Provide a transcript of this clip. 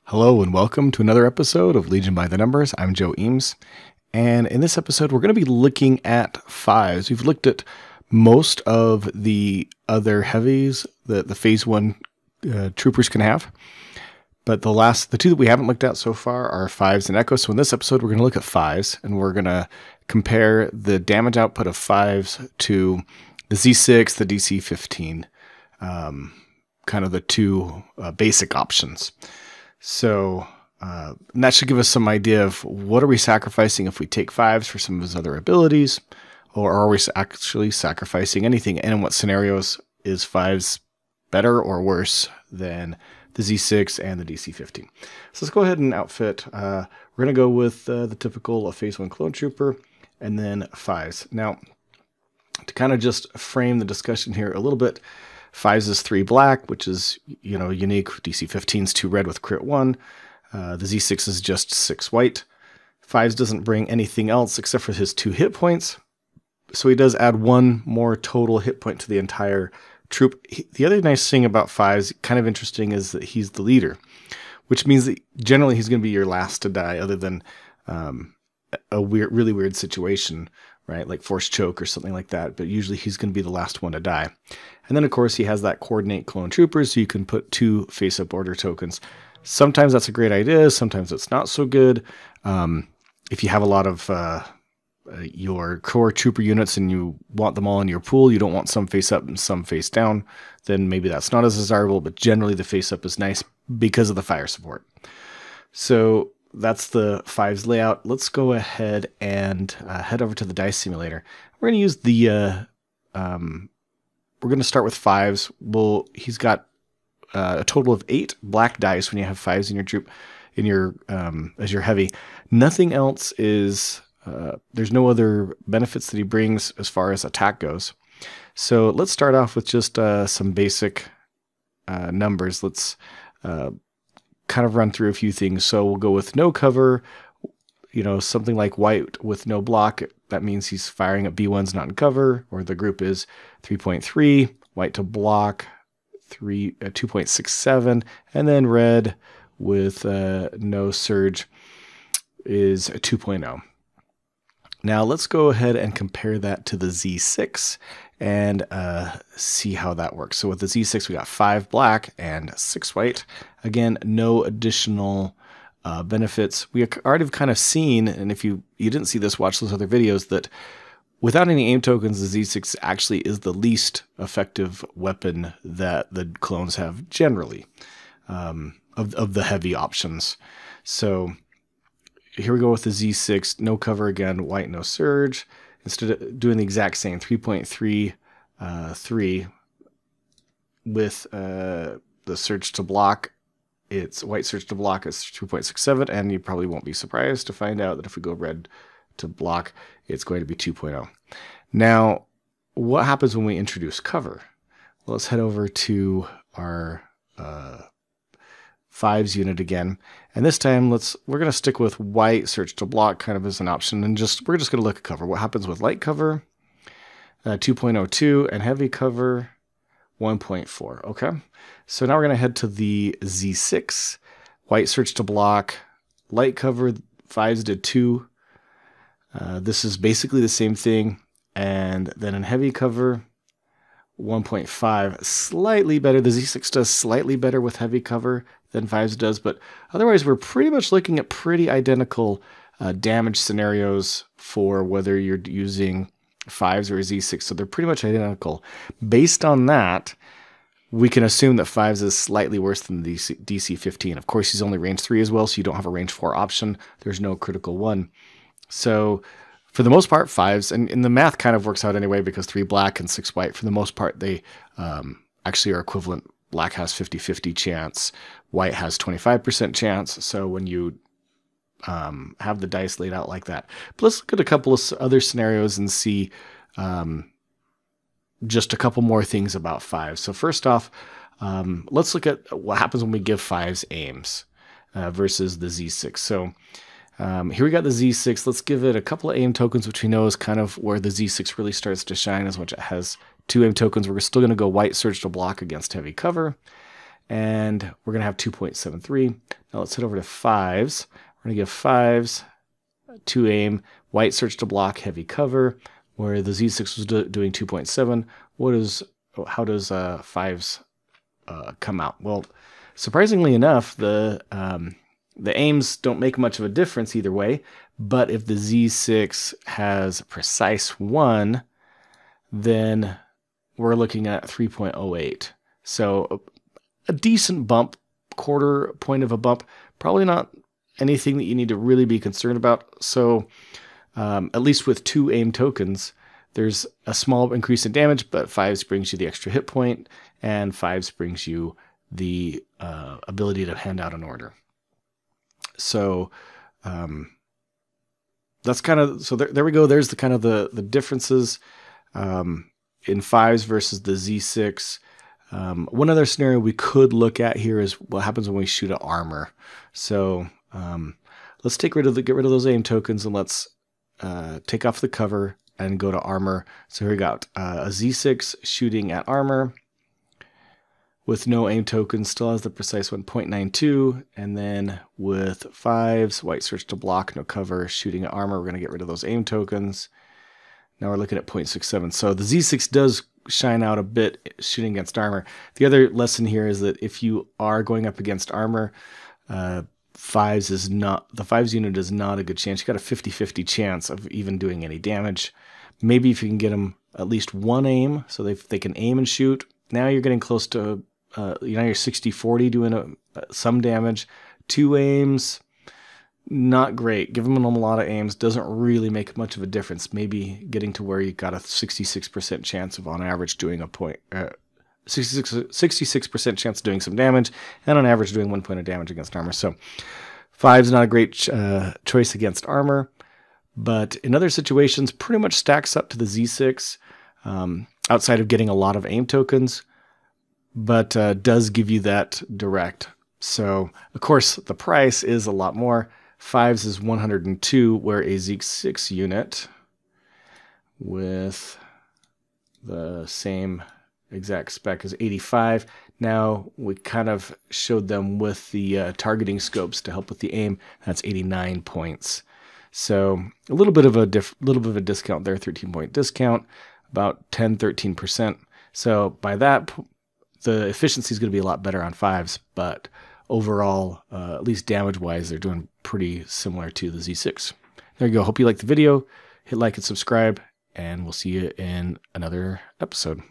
Hello and welcome to another episode of Legion by the Numbers. I'm Joe Eames, and in this episode we're going to be looking at fives. We've looked at most of the other heavies that the Phase 1 troopers can have, but the two that we haven't looked at so far are fives and echoes. So in this episode we're going to look at fives, and we're going to compare the damage output of fives to the Z6, the DC-15, kind of the two basic options. So and that should give us some idea of what are we sacrificing if we take fives for some of his other abilities, or are we actually sacrificing anything, and in what scenarios is fives better or worse than the Z6 and the DC-15. So let's go ahead and outfit. We're going to go with the typical Phase 1 clone trooper and then fives. Now, to kind of just frame the discussion here a little bit, fives is 3 black, which is, unique. DC-15 is 2 red with crit 1. The Z6 is just 6 white. Fives doesn't bring anything else except for his 2 hit points. So he does add 1 more total hit point to the entire troop. The other nice thing about fives, kind of interesting, is that he's the leader, which means that generally he's going to be your last to die, other than a really weird situation, right? Like force choke or something like that. But usually he's going to be the last one to die. And then, of course, he has that coordinate clone troopers, so you can put 2 face-up order tokens. Sometimes that's a great idea. Sometimes it's not so good. If you have a lot of your core trooper units and you want them all in your pool, you don't want some face up and some face down, then maybe that's not as desirable. But generally, the face-up is nice because of the fire support. So that's the fives layout. Let's go ahead and head over to the dice simulator. We're going to use the we're going to start with fives. He's got a total of 8 black dice when you have fives in your troop, in your as your heavy. Nothing else is. There's no other benefits that he brings as far as attack goes. So let's start off with just some basic numbers. Let's kind of run through a few things. So we'll go with no cover. Something like white with no block. That means he's firing at B1s not in cover, or the group is 3.3. White to block 2.67, and then red with no surge is 2.0. Now let's go ahead and compare that to the Z6 and see how that works. So with the Z6, we got 5 black and 6 white. Again, no additional benefits. We already have kind of seen, and if you didn't see this, watch those other videos, that without any aim tokens, the Z6 actually is the least effective weapon that the clones have generally of the heavy options. So here we go with the Z6, no cover again, white, no surge. Instead of doing the exact same, 3.33 with the surge to block, it's white surge to block is 2.67, and you probably won't be surprised to find out that if we go red to block, it's going to be 2.0. Now, what happens when we introduce cover? Well, let's head over to our fives unit again, and this time we're going to stick with white surge to block kind of as an option, and we're just going to look at cover. What happens with light cover? 2.02, and heavy cover 1.4. Okay, so now we're going to head to the Z6. White surge to block, light cover, fives did 2. This is basically the same thing, and then in heavy cover 1.5, slightly better. The Z6 does slightly better with heavy cover than fives does, but otherwise we're pretty much looking at pretty identical damage scenarios for whether you're using fives or a Z6, so they're pretty much identical. Based on that, we can assume that fives is slightly worse than the DC-15. Of course, he's only range 3 as well, so you don't have a range 4 option. There's no critical 1. So for the most part, fives, and the math kind of works out anyway, because 3 black and 6 white, for the most part, they actually are equivalent. Black has 50-50 chance, white has 25% chance. So when you have the dice laid out like that. But let's look at a couple of other scenarios and see just a couple more things about fives. So first off, let's look at what happens when we give fives aims versus the Z6. So here we got the Z6. Let's give it a couple of aim tokens, which we know is kind of where the Z6 really starts to shine, as much it has 2 aim tokens. We're still going to go white surge to block against heavy cover. and we're going to have 2.73. Now let's head over to 5's. We're going to give 5's to aim, white search to block, heavy cover, where the Z6 was doing 2.7. How does 5's come out? Well, surprisingly enough, the aims don't make much of a difference either way, but if the Z6 has precise 1, then we're looking at 3.08. So a decent bump, quarter point of a bump, probably not anything that you need to really be concerned about. So at least with 2 aim tokens, there's a small increase in damage, but 5's brings you the extra hit point, and 5's brings you the ability to hand out an order. So that's kind of, so there we go. There's the kind of the differences in 5's versus the Z6. One other scenario we could look at here is what happens when we shoot at armor. So let's get rid of those aim tokens, and let's take off the cover and go to armor. So here we got a Z6 shooting at armor with no aim tokens, still has the precise 1.92, and then with 5's, white search to block, no cover, shooting at armor, we're going to get rid of those aim tokens. Now we're looking at 0.67. So the Z6 does shine out a bit shooting against armor. The other lesson here is that if you are going up against armor, 5's unit is not a good chance. You got a 50-50 chance of even doing any damage. Maybe if you can get them at least 1 aim, so they can aim and shoot. Now you're getting close to, you're 60-40 doing some damage. 2 aims, not great. Giving them a lot of aims doesn't really make much of a difference. Maybe getting to where you got a 66% chance of on average doing 66% chance of doing some damage, and on average doing 1 point of damage against armor. So 5's not a great choice against armor, but in other situations pretty much stacks up to the Z6 outside of getting a lot of aim tokens, but does give you that direct. So of course the price is a lot more. 5's is 102, where a Z6 unit with the same exact spec is 85. Now we kind of showed them with the targeting scopes to help with the aim. That's 89 points. So a little bit of a discount there, 13-point discount, about 13%. So by that, the efficiency is going to be a lot better on 5's, but overall, at least damage-wise, they're doing pretty similar to the Z6. There you go. Hope you liked the video. Hit like and subscribe, and we'll see you in another episode.